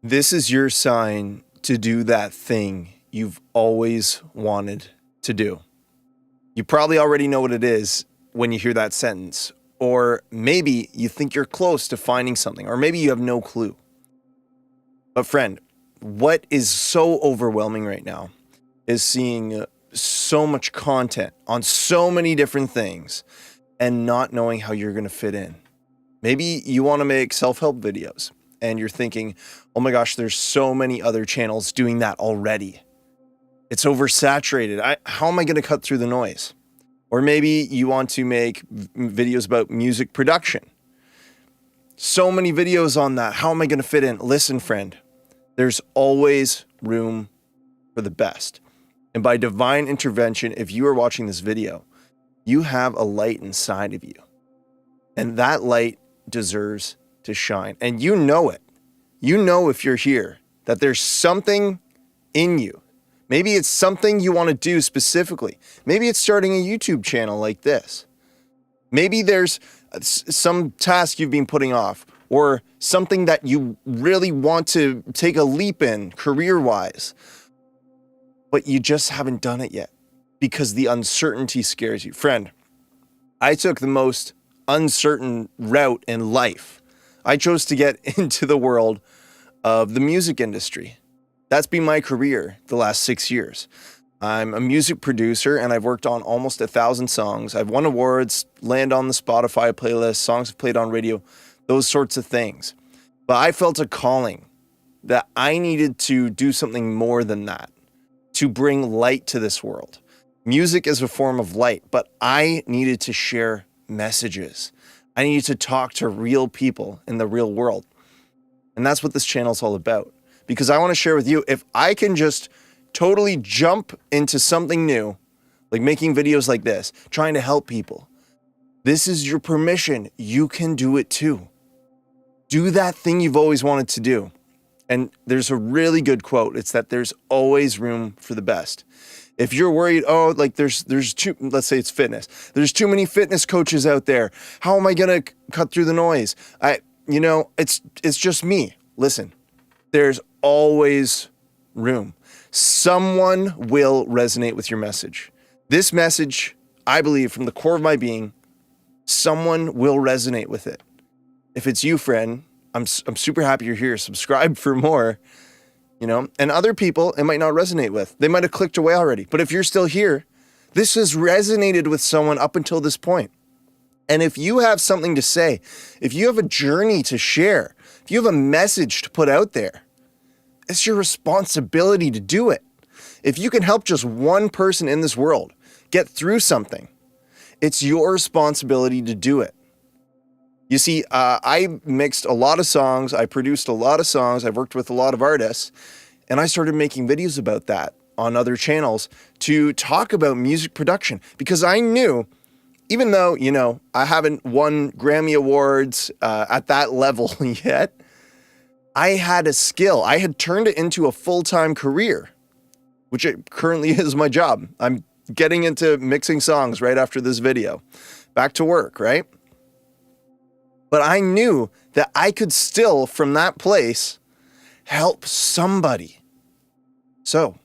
This is your sign to do that thing you've always wanted to do. You probably already know what it is when you hear that sentence, or maybe you think you're close to finding something, or maybe you have no clue. But, friend, what is so overwhelming right now is seeing so much content on so many different things and not knowing how you're going to fit in. Maybe you want to make self-help videos and you're thinking, oh my gosh, there's so many other channels doing that already. It's oversaturated. How am I going to cut through the noise? Or maybe you want to make videos about music production. So many videos on that. How am I going to fit in? Listen, friend, there's always room for the best. And by divine intervention, if you are watching this video, you have a light inside of you. And that light deserves to shine. And you know it. You know if you're here that there's something in you. Maybe it's something you want to do specifically. Maybe it's starting a YouTube channel like this. Maybe there's some task you've been putting off or something that you really want to take a leap in career-wise, but you just haven't done it yet because the uncertainty scares you. Friend, I took the most uncertain route in life. I chose to get into the world of the music industry. That's been my career the last 6 years. I'm a music producer and I've worked on almost 1,000 songs. I've won awards, land on the Spotify playlist, songs have played on radio, those sorts of things. But I felt a calling that I needed to do something more than that, to bring light to this world. Music is a form of light, but I needed to share messages. I needed to talk to real people in the real world. And that's what this channel is all about. Because I want to share with you, if I can just totally jump into something new, like making videos like this, trying to help people, this is your permission. You can do it too. Do that thing you've always wanted to do. And there's a really good quote. It's that there's always room for the best. If you're worried, oh, like there's too, let's say it's fitness. There's too many fitness coaches out there. How am I going to cut through the noise? It's just me. Listen, there's always room. Someone will resonate with your message. This message, I believe from the core of my being, someone will resonate with it. If it's you, friend, I'm super happy you're here. Subscribe for more. And other people it might not resonate with. They might have clicked away already. But if you're still here, this has resonated with someone up until this point. And if you have something to say, if you have a journey to share, if you have a message to put out there, it's your responsibility to do it. If you can help just one person in this world get through something, it's your responsibility to do it. You see, I mixed a lot of songs, I produced a lot of songs, I've worked with a lot of artists, and I started making videos about that on other channels to talk about music production because I knew, even though, I haven't won Grammy Awards at that level yet, I had a skill. I had turned it into a full-time career, which it currently is my job. I'm getting into mixing songs right after this video. Back to work, right? But I knew that I could still, from that place, help somebody. So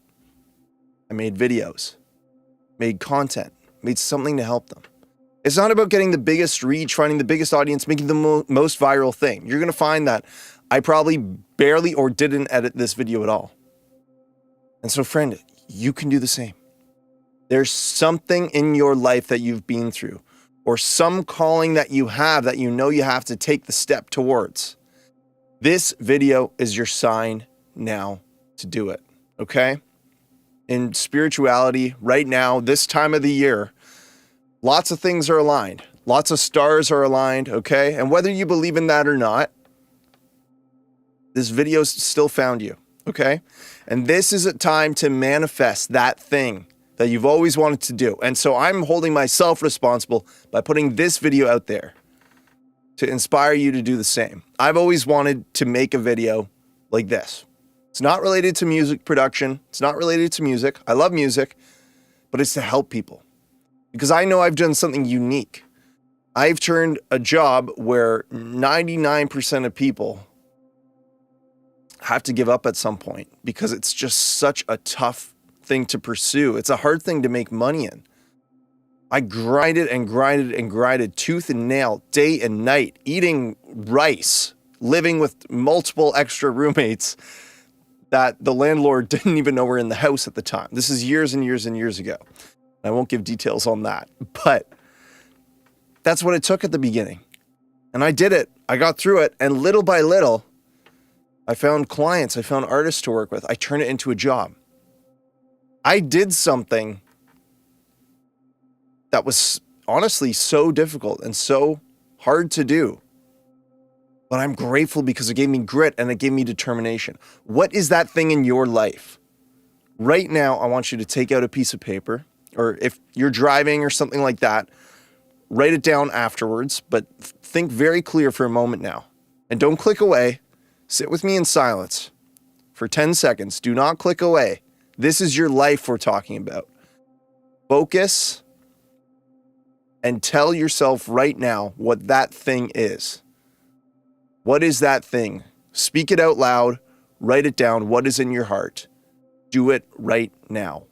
I made videos, made content, made something to help them. It's not about getting the biggest reach, finding the biggest audience, making the most viral thing. You're going to find that I probably barely or didn't edit this video at all. And so, friend, you can do the same. There's something in your life that you've been through, or some calling that you have that you know you have to take the step towards. This video is your sign now to do it, okay? In spirituality, right now, this time of the year, lots of things are aligned. Lots of stars are aligned, okay? And whether you believe in that or not, this video still found you, okay? And this is a time to manifest that thing that you've always wanted to do. And so I'm holding myself responsible by putting this video out there to inspire you to do the same. I've always wanted to make a video like this. It's not related to music production. It's not related to music. I love music, but it's to help people. Because I know I've done something unique. I've turned a job where 99% of people have to give up at some point because it's just such a tough thing to pursue. It's a hard thing to make money in. I grinded and grinded and grinded tooth and nail, day and night, eating rice, living with multiple extra roommates that the landlord didn't even know were in the house at the time. This is years and years and years ago. I won't give details on that, but that's what it took at the beginning. And I did it. I got through it. And little by little, I found clients. I found artists to work with. I turned it into a job. I did something that was honestly so difficult and so hard to do. But I'm grateful because it gave me grit and it gave me determination. What is that thing in your life? Right now, I want you to take out a piece of paper, or if you're driving or something like that, write it down afterwards, but think very clear for a moment now. And don't click away. Sit with me in silence for 10 seconds. Do not click away. This is your life we're talking about. Focus and tell yourself right now what that thing is. What is that thing? Speak it out loud. Write it down. What is in your heart? Do it right now.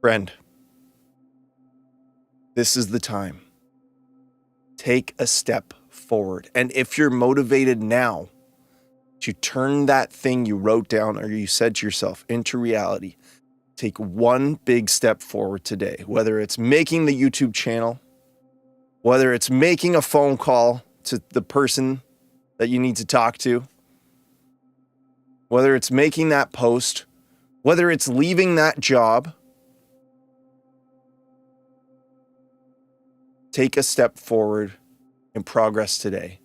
Friend, this is the time. Take a step forward. And if you're motivated now to turn that thing you wrote down or you said to yourself into reality, take one big step forward today, whether it's making the YouTube channel, whether it's making a phone call to the person that you need to talk to, whether it's making that post, whether it's leaving that job. Take a step forward in progress today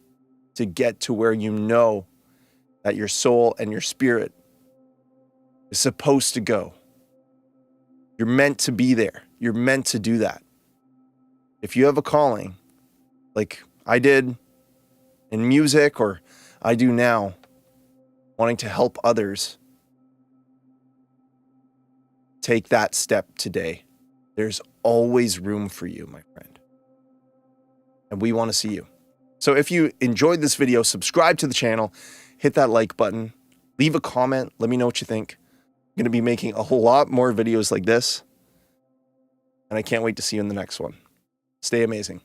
to get to where you know that your soul and your spirit is supposed to go. You're meant to be there. You're meant to do that. If you have a calling, like I did in music or I do now, wanting to help others, take that step today. There's always room for you, my friend. And we want to see you. So if you enjoyed this video, subscribe to the channel, hit that like button, leave a comment, let me know what you think. I'm going to be making a whole lot more videos like this, and I can't wait to see you in the next one. Stay amazing.